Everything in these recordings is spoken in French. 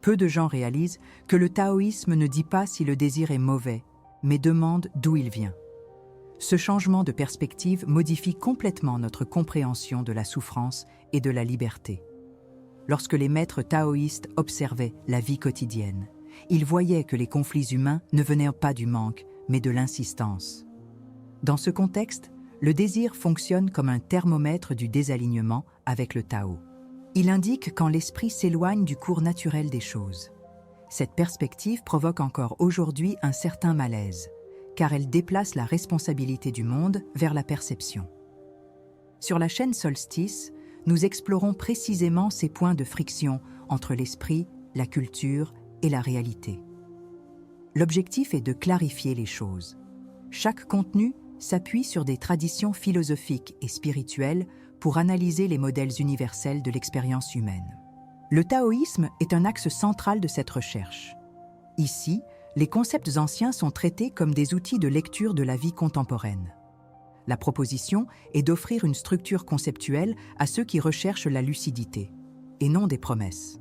Peu de gens réalisent que le taoïsme ne dit pas si le désir est mauvais, mais demande d'où il vient. Ce changement de perspective modifie complètement notre compréhension de la souffrance et de la liberté. Lorsque les maîtres taoïstes observaient la vie quotidienne, ils voyaient que les conflits humains ne venaient pas du manque, mais de l'insistance. Dans ce contexte, le désir fonctionne comme un thermomètre du désalignement avec le Tao. Il indique quand l'esprit s'éloigne du cours naturel des choses. Cette perspective provoque encore aujourd'hui un certain malaise, car elle déplace la responsabilité du monde vers la perception. Sur la chaîne Solstice, nous explorons précisément ces points de friction entre l'esprit, la culture et la réalité. L'objectif est de clarifier les choses. Chaque contenu s'appuie sur des traditions philosophiques et spirituelles pour analyser les modèles universels de l'expérience humaine. Le taoïsme est un axe central de cette recherche. Ici, les concepts anciens sont traités comme des outils de lecture de la vie contemporaine. La proposition est d'offrir une structure conceptuelle à ceux qui recherchent la lucidité, et non des promesses.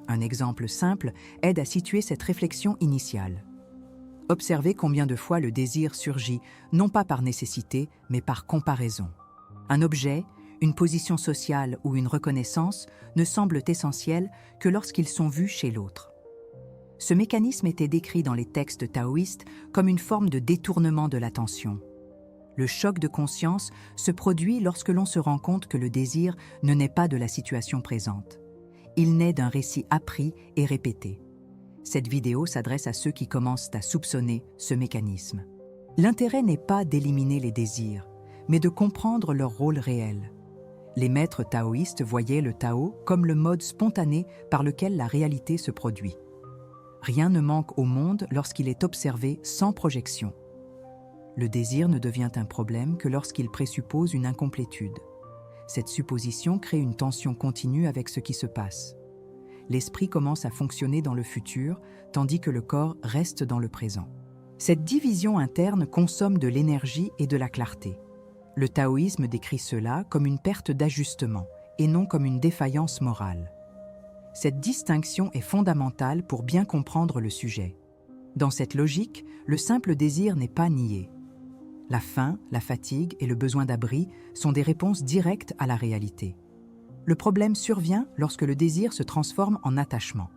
Un exemple simple aide à situer cette réflexion initiale. Observez combien de fois le désir surgit, non pas par nécessité, mais par comparaison. Un objet, une position sociale ou une reconnaissance ne semblent essentiels que lorsqu'ils sont vus chez l'autre. Ce mécanisme était décrit dans les textes taoïstes comme une forme de détournement de l'attention. Le choc de conscience se produit lorsque l'on se rend compte que le désir ne naît pas de la situation présente. Il naît d'un récit appris et répété. Cette vidéo s'adresse à ceux qui commencent à soupçonner ce mécanisme. L'intérêt n'est pas d'éliminer les désirs, mais de comprendre leur rôle réel. Les maîtres taoïstes voyaient le Tao comme le mode spontané par lequel la réalité se produit. Rien ne manque au monde lorsqu'il est observé sans projection. Le désir ne devient un problème que lorsqu'il présuppose une incomplétude. Cette supposition crée une tension continue avec ce qui se passe. L'esprit commence à fonctionner dans le futur, tandis que le corps reste dans le présent. Cette division interne consomme de l'énergie et de la clarté. Le taoïsme décrit cela comme une perte d'ajustement et non comme une défaillance morale. Cette distinction est fondamentale pour bien comprendre le sujet. Dans cette logique, le simple désir n'est pas nié. La faim, la fatigue et le besoin d'abri sont des réponses directes à la réalité. Le problème survient lorsque le désir se transforme en attachement.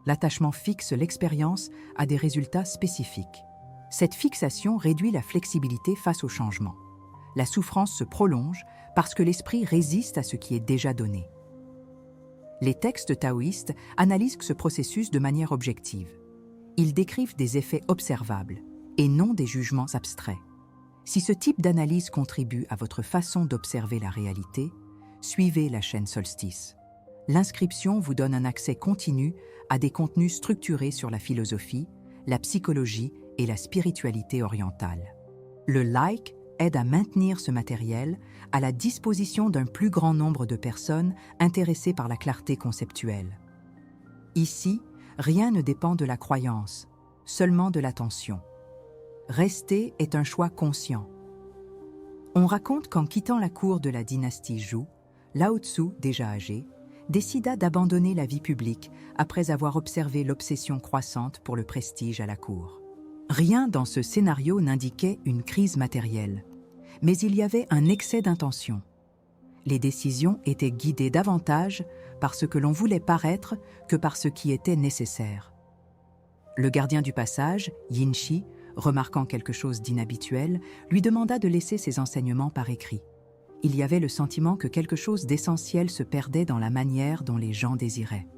L'attachement fixe l'expérience à des résultats spécifiques. Cette fixation réduit la flexibilité face au changement. La souffrance se prolonge parce que l'esprit résiste à ce qui est déjà donné. Les textes taoïstes analysent ce processus de manière objective. Ils décrivent des effets observables et non des jugements abstraits. Si ce type d'analyse contribue à votre façon d'observer la réalité, suivez la chaîne Solstice. L'inscription vous donne un accès continu à des contenus structurés sur la philosophie, la psychologie et la spiritualité orientale. Le like aide à maintenir ce matériel à la disposition d'un plus grand nombre de personnes intéressées par la clarté conceptuelle. Ici, rien ne dépend de la croyance, seulement de l'attention. Rester est un choix conscient. On raconte qu'en quittant la cour de la dynastie Zhou, Lao Tzu, déjà âgé, décida d'abandonner la vie publique après avoir observé l'obsession croissante pour le prestige à la cour. Rien dans ce scénario n'indiquait une crise matérielle, mais il y avait un excès d'intention. Les décisions étaient guidées davantage par ce que l'on voulait paraître que par ce qui était nécessaire. Le gardien du passage, Yin Shi, remarquant quelque chose d'inhabituel, lui demanda de laisser ses enseignements par écrit. Il y avait le sentiment que quelque chose d'essentiel se perdait dans la manière dont les gens désiraient.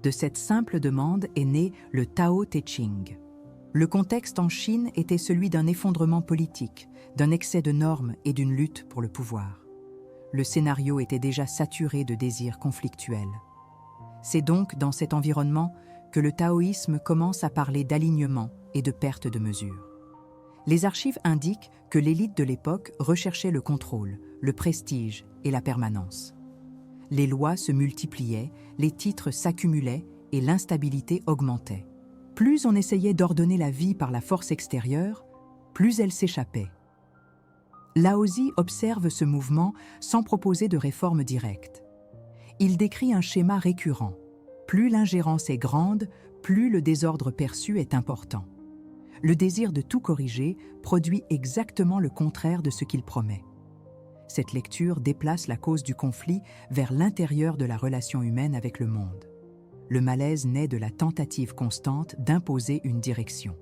De cette simple demande est né le Tao Te Ching. Le contexte en Chine était celui d'un effondrement politique, d'un excès de normes et d'une lutte pour le pouvoir. Le scénario était déjà saturé de désirs conflictuels. C'est donc dans cet environnement que le taoïsme commence à parler d'alignement et de perte de mesure. Les archives indiquent que l'élite de l'époque recherchait le contrôle, le prestige et la permanence. Les lois se multipliaient, les titres s'accumulaient et l'instabilité augmentait. Plus on essayait d'ordonner la vie par la force extérieure, plus elle s'échappait. Laozi observe ce mouvement sans proposer de réforme directe. Il décrit un schéma récurrent. Plus l'ingérence est grande, plus le désordre perçu est important. Le désir de tout corriger produit exactement le contraire de ce qu'il promet. Cette lecture déplace la cause du conflit vers l'intérieur de la relation humaine avec le monde. Le malaise naît de la tentative constante d'imposer une direction.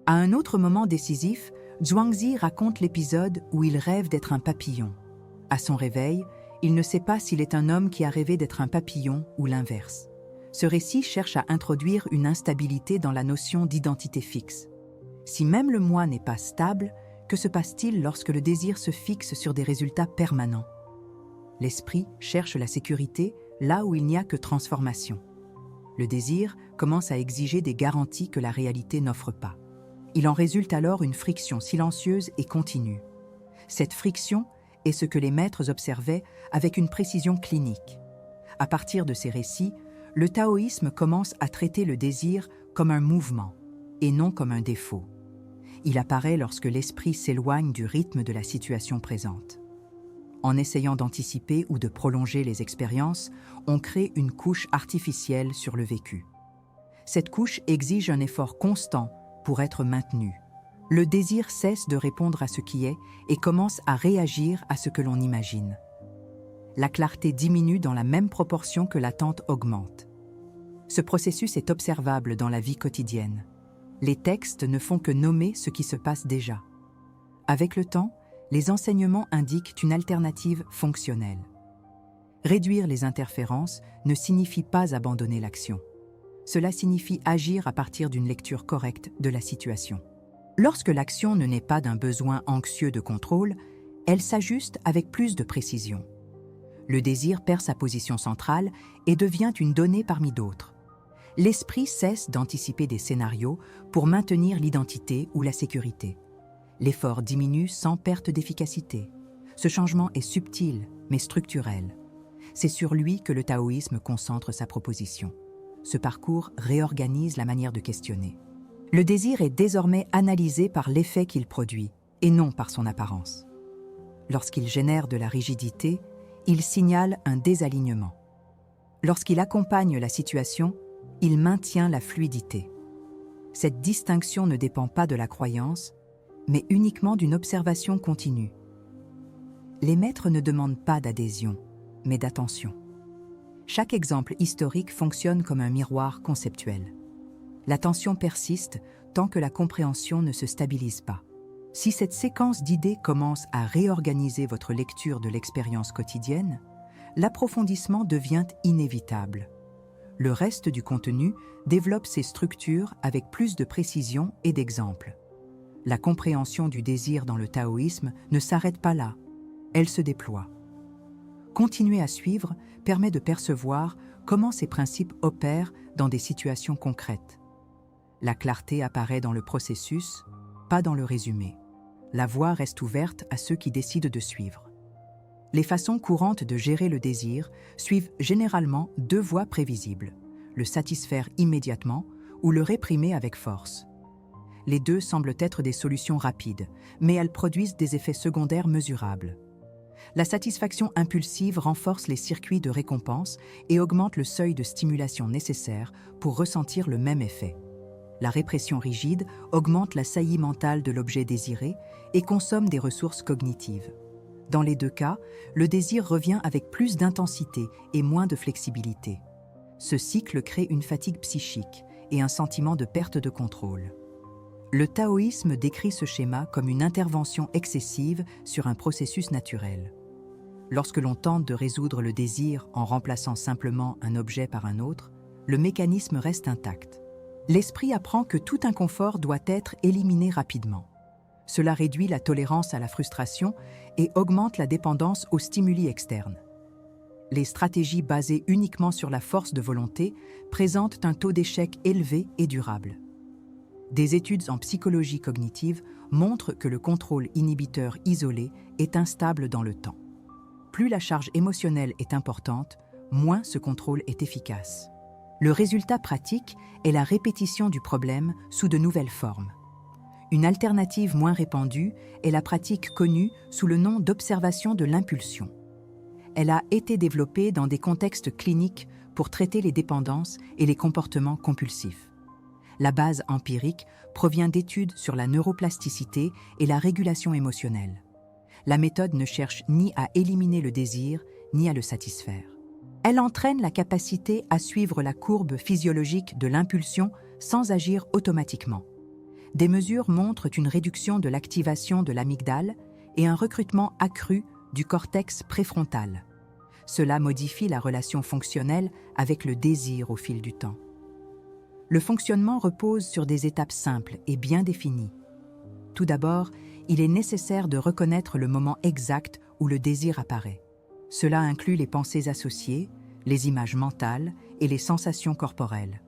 À un autre moment décisif, Zhuangzi raconte l'épisode où il rêve d'être un papillon. À son réveil, il ne sait pas s'il est un homme qui a rêvé d'être un papillon ou l'inverse. Ce récit cherche à introduire une instabilité dans la notion d'identité fixe. Si même le moi n'est pas stable, que se passe-t-il lorsque le désir se fixe sur des résultats permanents? L'esprit cherche la sécurité là où il n'y a que transformation. Le désir commence à exiger des garanties que la réalité n'offre pas. Il en résulte alors une friction silencieuse et continue. Cette friction est ce que les maîtres observaient avec une précision clinique. À partir de ces récits, le taoïsme commence à traiter le désir comme un mouvement et non comme un défaut. Il apparaît lorsque l'esprit s'éloigne du rythme de la situation présente. En essayant d'anticiper ou de prolonger les expériences, on crée une couche artificielle sur le vécu. Cette couche exige un effort constant pour être maintenu. Le désir cesse de répondre à ce qui est et commence à réagir à ce que l'on imagine. La clarté diminue dans la même proportion que l'attente augmente. Ce processus est observable dans la vie quotidienne. Les textes ne font que nommer ce qui se passe déjà. Avec le temps, les enseignements indiquent une alternative fonctionnelle. Réduire les interférences ne signifie pas abandonner l'action. Cela signifie agir à partir d'une lecture correcte de la situation. Lorsque l'action ne naît pas d'un besoin anxieux de contrôle, elle s'ajuste avec plus de précision. Le désir perd sa position centrale et devient une donnée parmi d'autres. L'esprit cesse d'anticiper des scénarios pour maintenir l'identité ou la sécurité. L'effort diminue sans perte d'efficacité. Ce changement est subtil, mais structurel. C'est sur lui que le taoïsme concentre sa proposition. Ce parcours réorganise la manière de questionner. Le désir est désormais analysé par l'effet qu'il produit, et non par son apparence. Lorsqu'il génère de la rigidité, il signale un désalignement. Lorsqu'il accompagne la situation, il maintient la fluidité. Cette distinction ne dépend pas de la croyance, mais uniquement d'une observation continue. Les maîtres ne demandent pas d'adhésion, mais d'attention. Chaque exemple historique fonctionne comme un miroir conceptuel. L'attention persiste tant que la compréhension ne se stabilise pas. Si cette séquence d'idées commence à réorganiser votre lecture de l'expérience quotidienne, l'approfondissement devient inévitable. Le reste du contenu développe ses structures avec plus de précision et d'exemples. La compréhension du désir dans le taoïsme ne s'arrête pas là, elle se déploie. Continuer à suivre permet de percevoir comment ces principes opèrent dans des situations concrètes. La clarté apparaît dans le processus, pas dans le résumé. La voie reste ouverte à ceux qui décident de suivre. Les façons courantes de gérer le désir suivent généralement deux voies prévisibles, le satisfaire immédiatement ou le réprimer avec force. Les deux semblent être des solutions rapides, mais elles produisent des effets secondaires mesurables. La satisfaction impulsive renforce les circuits de récompense et augmente le seuil de stimulation nécessaire pour ressentir le même effet. La répression rigide augmente la saillie mentale de l'objet désiré et consomme des ressources cognitives. Dans les deux cas, le désir revient avec plus d'intensité et moins de flexibilité. Ce cycle crée une fatigue psychique et un sentiment de perte de contrôle. Le taoïsme décrit ce schéma comme une intervention excessive sur un processus naturel. Lorsque l'on tente de résoudre le désir en remplaçant simplement un objet par un autre, le mécanisme reste intact. L'esprit apprend que tout inconfort doit être éliminé rapidement. Cela réduit la tolérance à la frustration et augmente la dépendance aux stimuli externes. Les stratégies basées uniquement sur la force de volonté présentent un taux d'échec élevé et durable. Des études en psychologie cognitive montrent que le contrôle inhibiteur isolé est instable dans le temps. Plus la charge émotionnelle est importante, moins ce contrôle est efficace. Le résultat pratique est la répétition du problème sous de nouvelles formes. Une alternative moins répandue est la pratique connue sous le nom d'observation de l'impulsion. Elle a été développée dans des contextes cliniques pour traiter les dépendances et les comportements compulsifs. La base empirique provient d'études sur la neuroplasticité et la régulation émotionnelle. La méthode ne cherche ni à éliminer le désir, ni à le satisfaire. Elle entraîne la capacité à suivre la courbe physiologique de l'impulsion sans agir automatiquement. Des mesures montrent une réduction de l'activation de l'amygdale et un recrutement accru du cortex préfrontal. Cela modifie la relation fonctionnelle avec le désir au fil du temps. Le fonctionnement repose sur des étapes simples et bien définies. Tout d'abord, il est nécessaire de reconnaître le moment exact où le désir apparaît. Cela inclut les pensées associées, les images mentales et les sensations corporelles.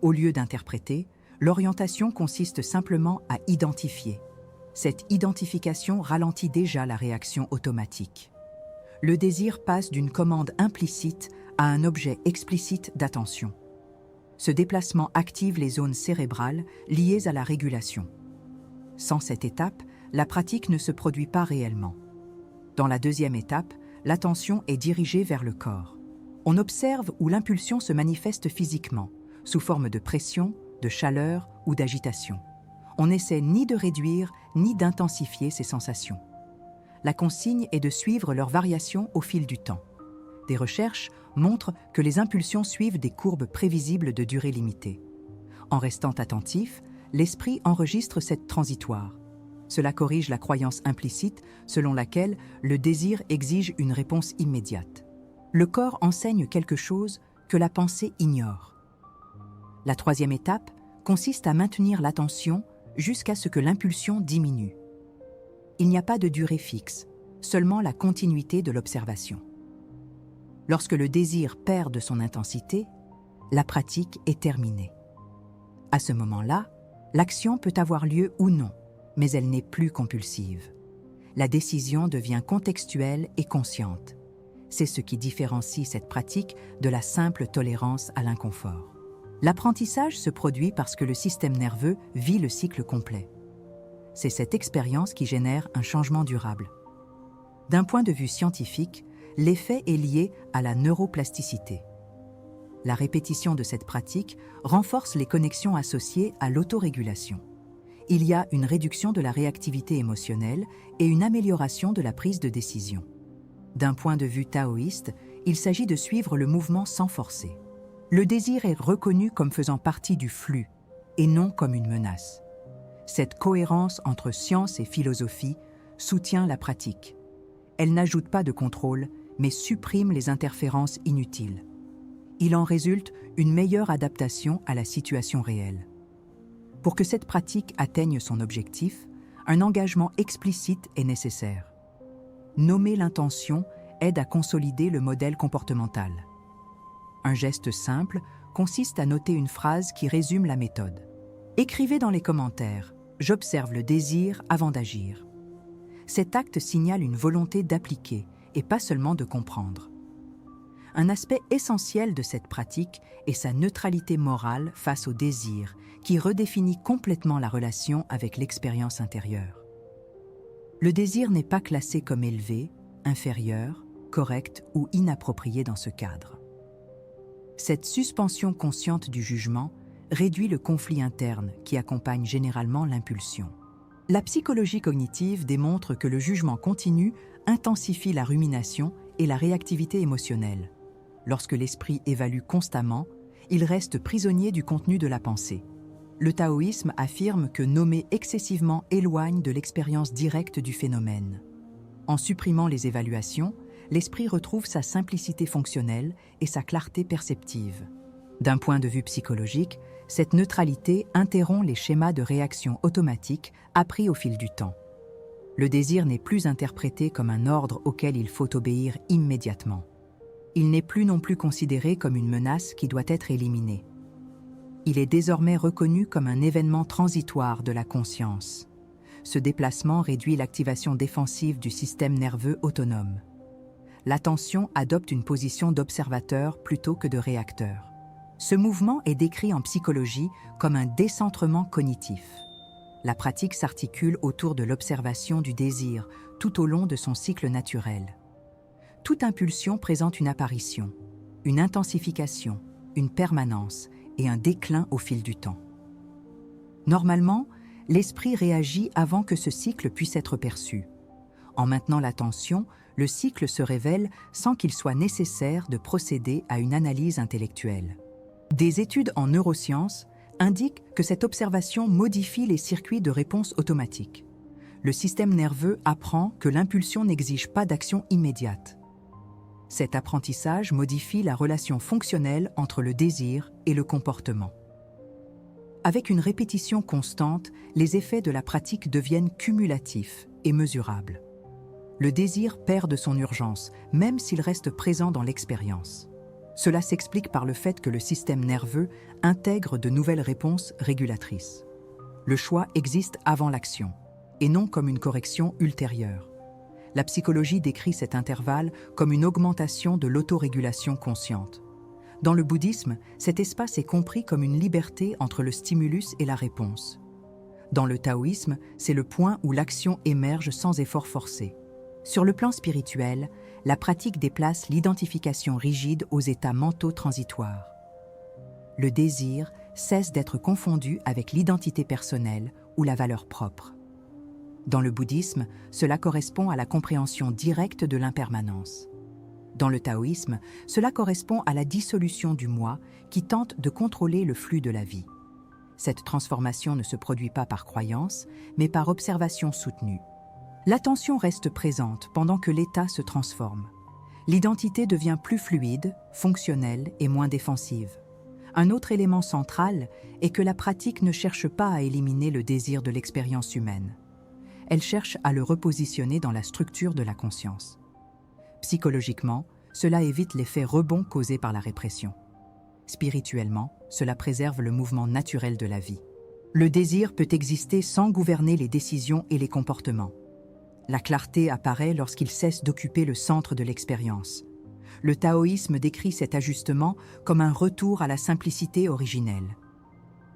Au lieu d'interpréter, l'orientation consiste simplement à identifier. Cette identification ralentit déjà la réaction automatique. Le désir passe d'une commande implicite à un objet explicite d'attention. Ce déplacement active les zones cérébrales liées à la régulation. Sans cette étape, la pratique ne se produit pas réellement. Dans la deuxième étape, l'attention est dirigée vers le corps. On observe où l'impulsion se manifeste physiquement, sous forme de pression, de chaleur ou d'agitation. On n'essaie ni de réduire ni d'intensifier ces sensations. La consigne est de suivre leurs variations au fil du temps. Des recherches montrent que les impulsions suivent des courbes prévisibles de durée limitée. En restant attentif, l'esprit enregistre cette transitoire. Cela corrige la croyance implicite selon laquelle le désir exige une réponse immédiate. Le corps enseigne quelque chose que la pensée ignore. La troisième étape consiste à maintenir l'attention jusqu'à ce que l'impulsion diminue. Il n'y a pas de durée fixe, seulement la continuité de l'observation. Lorsque le désir perd de son intensité, la pratique est terminée. À ce moment-là, l'action peut avoir lieu ou non, mais elle n'est plus compulsive. La décision devient contextuelle et consciente. C'est ce qui différencie cette pratique de la simple tolérance à l'inconfort. L'apprentissage se produit parce que le système nerveux vit le cycle complet. C'est cette expérience qui génère un changement durable. D'un point de vue scientifique, l'effet est lié à la neuroplasticité. La répétition de cette pratique renforce les connexions associées à l'autorégulation. Il y a une réduction de la réactivité émotionnelle et une amélioration de la prise de décision. D'un point de vue taoïste, il s'agit de suivre le mouvement sans forcer. Le désir est reconnu comme faisant partie du flux et non comme une menace. Cette cohérence entre science et philosophie soutient la pratique. Elle n'ajoute pas de contrôle, mais supprime les interférences inutiles. Il en résulte une meilleure adaptation à la situation réelle. Pour que cette pratique atteigne son objectif, un engagement explicite est nécessaire. Nommer l'intention aide à consolider le modèle comportemental. Un geste simple consiste à noter une phrase qui résume la méthode. Écrivez dans les commentaires « J'observe le désir avant d'agir ». Cet acte signale une volonté d'appliquer et pas seulement de comprendre. Un aspect essentiel de cette pratique est sa neutralité morale face au désir, qui redéfinit complètement la relation avec l'expérience intérieure. Le désir n'est pas classé comme élevé, inférieur, correct ou inapproprié dans ce cadre. Cette suspension consciente du jugement réduit le conflit interne qui accompagne généralement l'impulsion. La psychologie cognitive démontre que le jugement continu intensifie la rumination et la réactivité émotionnelle. Lorsque l'esprit évalue constamment, il reste prisonnier du contenu de la pensée. Le taoïsme affirme que nommer excessivement éloigne de l'expérience directe du phénomène. En supprimant les évaluations, l'esprit retrouve sa simplicité fonctionnelle et sa clarté perceptive. D'un point de vue psychologique, cette neutralité interrompt les schémas de réaction automatique appris au fil du temps. Le désir n'est plus interprété comme un ordre auquel il faut obéir immédiatement. Il n'est plus non plus considéré comme une menace qui doit être éliminée. Il est désormais reconnu comme un événement transitoire de la conscience. Ce déplacement réduit l'activation défensive du système nerveux autonome. L'attention adopte une position d'observateur plutôt que de réacteur. Ce mouvement est décrit en psychologie comme un décentrement cognitif. La pratique s'articule autour de l'observation du désir tout au long de son cycle naturel. Toute impulsion présente une apparition, une intensification, une permanence et un déclin au fil du temps. Normalement, l'esprit réagit avant que ce cycle puisse être perçu. En maintenant l'attention, le cycle se révèle sans qu'il soit nécessaire de procéder à une analyse intellectuelle. Des études en neurosciences indiquent que cette observation modifie les circuits de réponse automatique. Le système nerveux apprend que l'impulsion n'exige pas d'action immédiate. Cet apprentissage modifie la relation fonctionnelle entre le désir et le comportement. Avec une répétition constante, les effets de la pratique deviennent cumulatifs et mesurables. Le désir perd de son urgence, même s'il reste présent dans l'expérience. Cela s'explique par le fait que le système nerveux intègre de nouvelles réponses régulatrices. Le choix existe avant l'action, et non comme une correction ultérieure. La psychologie décrit cet intervalle comme une augmentation de l'autorégulation consciente. Dans le bouddhisme, cet espace est compris comme une liberté entre le stimulus et la réponse. Dans le taoïsme, c'est le point où l'action émerge sans effort forcé. Sur le plan spirituel, la pratique déplace l'identification rigide aux états mentaux transitoires. Le désir cesse d'être confondu avec l'identité personnelle ou la valeur propre. Dans le bouddhisme, cela correspond à la compréhension directe de l'impermanence. Dans le taoïsme, cela correspond à la dissolution du moi qui tente de contrôler le flux de la vie. Cette transformation ne se produit pas par croyance, mais par observation soutenue. L'attention reste présente pendant que l'état se transforme. L'identité devient plus fluide, fonctionnelle et moins défensive. Un autre élément central est que la pratique ne cherche pas à éliminer le désir de l'expérience humaine. Elle cherche à le repositionner dans la structure de la conscience. Psychologiquement, cela évite l'effet rebond causé par la répression. Spirituellement, cela préserve le mouvement naturel de la vie. Le désir peut exister sans gouverner les décisions et les comportements. La clarté apparaît lorsqu'il cesse d'occuper le centre de l'expérience. Le taoïsme décrit cet ajustement comme un retour à la simplicité originelle.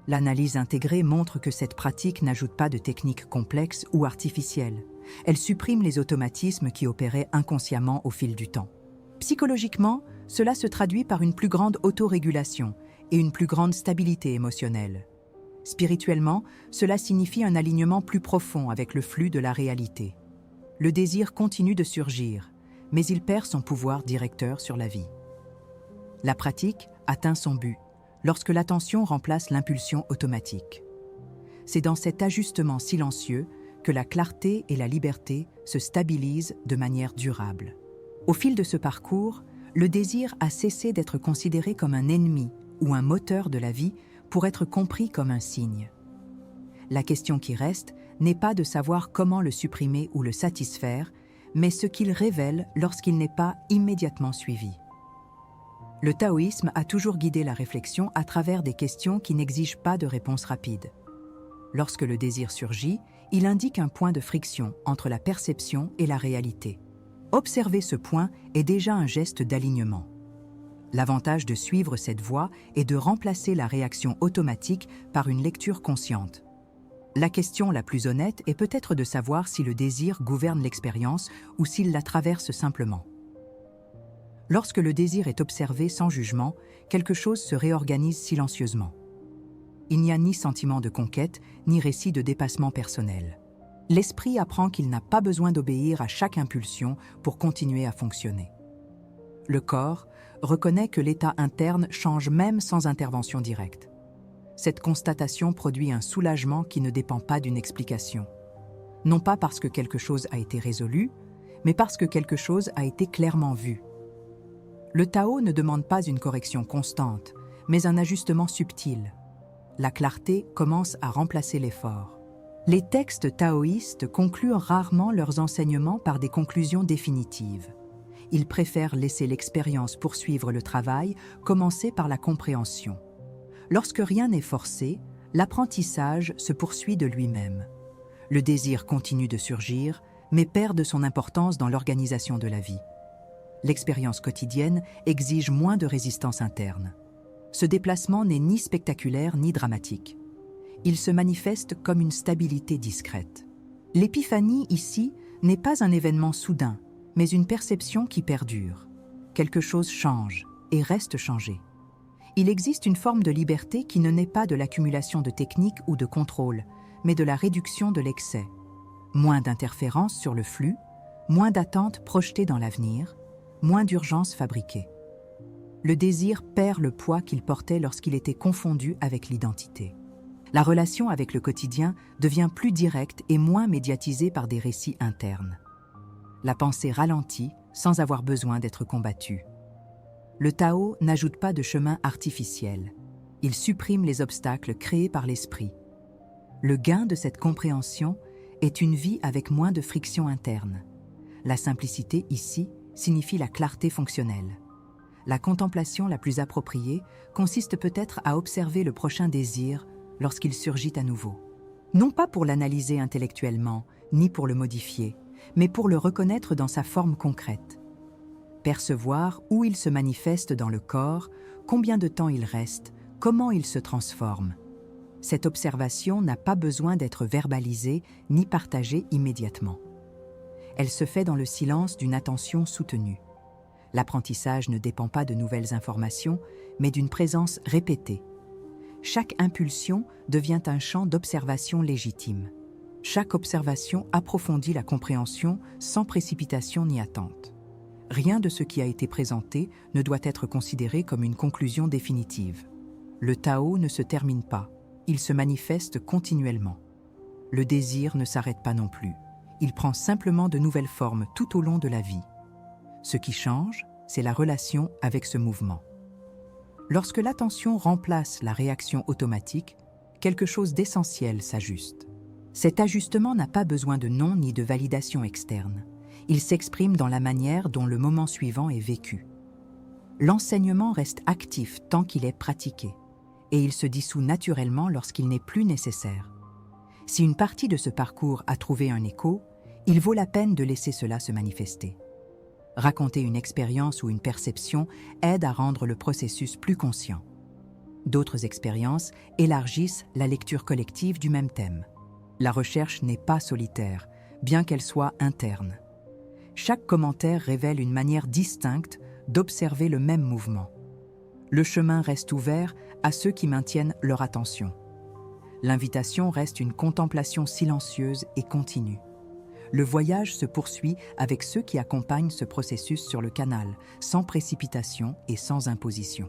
L'analyse intégrée montre que cette pratique n'ajoute pas de techniques complexes ou artificielles. Elle supprime les automatismes qui opéraient inconsciemment au fil du temps. Psychologiquement, cela se traduit par une plus grande autorégulation et une plus grande stabilité émotionnelle. Spirituellement, cela signifie un alignement plus profond avec le flux de la réalité. Le désir continue de surgir, mais il perd son pouvoir directeur sur la vie. La pratique atteint son but lorsque l'attention remplace l'impulsion automatique. C'est dans cet ajustement silencieux que la clarté et la liberté se stabilisent de manière durable. Au fil de ce parcours, le désir a cessé d'être considéré comme un ennemi ou un moteur de la vie pour être compris comme un signe. La question qui reste n'est pas de savoir comment le supprimer ou le satisfaire, mais ce qu'il révèle lorsqu'il n'est pas immédiatement suivi. Le taoïsme a toujours guidé la réflexion à travers des questions qui n'exigent pas de réponse rapide. Lorsque le désir surgit, il indique un point de friction entre la perception et la réalité. Observer ce point est déjà un geste d'alignement. L'avantage de suivre cette voie est de remplacer la réaction automatique par une lecture consciente. La question la plus honnête est peut-être de savoir si le désir gouverne l'expérience ou s'il la traverse simplement. Lorsque le désir est observé sans jugement, quelque chose se réorganise silencieusement. Il n'y a ni sentiment de conquête, ni récit de dépassement personnel. L'esprit apprend qu'il n'a pas besoin d'obéir à chaque impulsion pour continuer à fonctionner. Le corps reconnaît que l'état interne change même sans intervention directe. Cette constatation produit un soulagement qui ne dépend pas d'une explication. Non pas parce que quelque chose a été résolu, mais parce que quelque chose a été clairement vu. Le Tao ne demande pas une correction constante, mais un ajustement subtil. La clarté commence à remplacer l'effort. Les textes taoïstes concluent rarement leurs enseignements par des conclusions définitives. Ils préfèrent laisser l'expérience poursuivre le travail, commencer par la compréhension. Lorsque rien n'est forcé, l'apprentissage se poursuit de lui-même. Le désir continue de surgir, mais perd de son importance dans l'organisation de la vie. L'expérience quotidienne exige moins de résistance interne. Ce déplacement n'est ni spectaculaire ni dramatique. Il se manifeste comme une stabilité discrète. L'épiphanie ici n'est pas un événement soudain, mais une perception qui perdure. Quelque chose change, et reste changé. Il existe une forme de liberté qui ne naît pas de l'accumulation de techniques ou de contrôle, mais de la réduction de l'excès. Moins d'interférences sur le flux, moins d'attentes projetées dans l'avenir, moins d'urgences fabriquées. Le désir perd le poids qu'il portait lorsqu'il était confondu avec l'identité. La relation avec le quotidien devient plus directe et moins médiatisée par des récits internes. La pensée ralentit sans avoir besoin d'être combattue. Le Tao n'ajoute pas de chemin artificiel. Il supprime les obstacles créés par l'esprit. Le gain de cette compréhension est une vie avec moins de friction interne. La simplicité, ici, signifie la clarté fonctionnelle. La contemplation la plus appropriée consiste peut-être à observer le prochain désir lorsqu'il surgit à nouveau. Non pas pour l'analyser intellectuellement, ni pour le modifier, mais pour le reconnaître dans sa forme concrète. Percevoir où il se manifeste dans le corps, combien de temps il reste, comment il se transforme. Cette observation n'a pas besoin d'être verbalisée ni partagée immédiatement. Elle se fait dans le silence d'une attention soutenue. L'apprentissage ne dépend pas de nouvelles informations, mais d'une présence répétée. Chaque impulsion devient un champ d'observation légitime. Chaque observation approfondit la compréhension sans précipitation ni attente. Rien de ce qui a été présenté ne doit être considéré comme une conclusion définitive. Le Tao ne se termine pas, il se manifeste continuellement. Le désir ne s'arrête pas non plus. Il prend simplement de nouvelles formes tout au long de la vie. Ce qui change, c'est la relation avec ce mouvement. Lorsque l'attention remplace la réaction automatique, quelque chose d'essentiel s'ajuste. Cet ajustement n'a pas besoin de nom ni de validation externe. Il s'exprime dans la manière dont le moment suivant est vécu. L'enseignement reste actif tant qu'il est pratiqué, et il se dissout naturellement lorsqu'il n'est plus nécessaire. Si une partie de ce parcours a trouvé un écho, il vaut la peine de laisser cela se manifester. Raconter une expérience ou une perception aide à rendre le processus plus conscient. D'autres expériences élargissent la lecture collective du même thème. La recherche n'est pas solitaire, bien qu'elle soit interne. Chaque commentaire révèle une manière distincte d'observer le même mouvement. Le chemin reste ouvert à ceux qui maintiennent leur attention. L'invitation reste une contemplation silencieuse et continue. Le voyage se poursuit avec ceux qui accompagnent ce processus sur le canal, sans précipitation et sans imposition.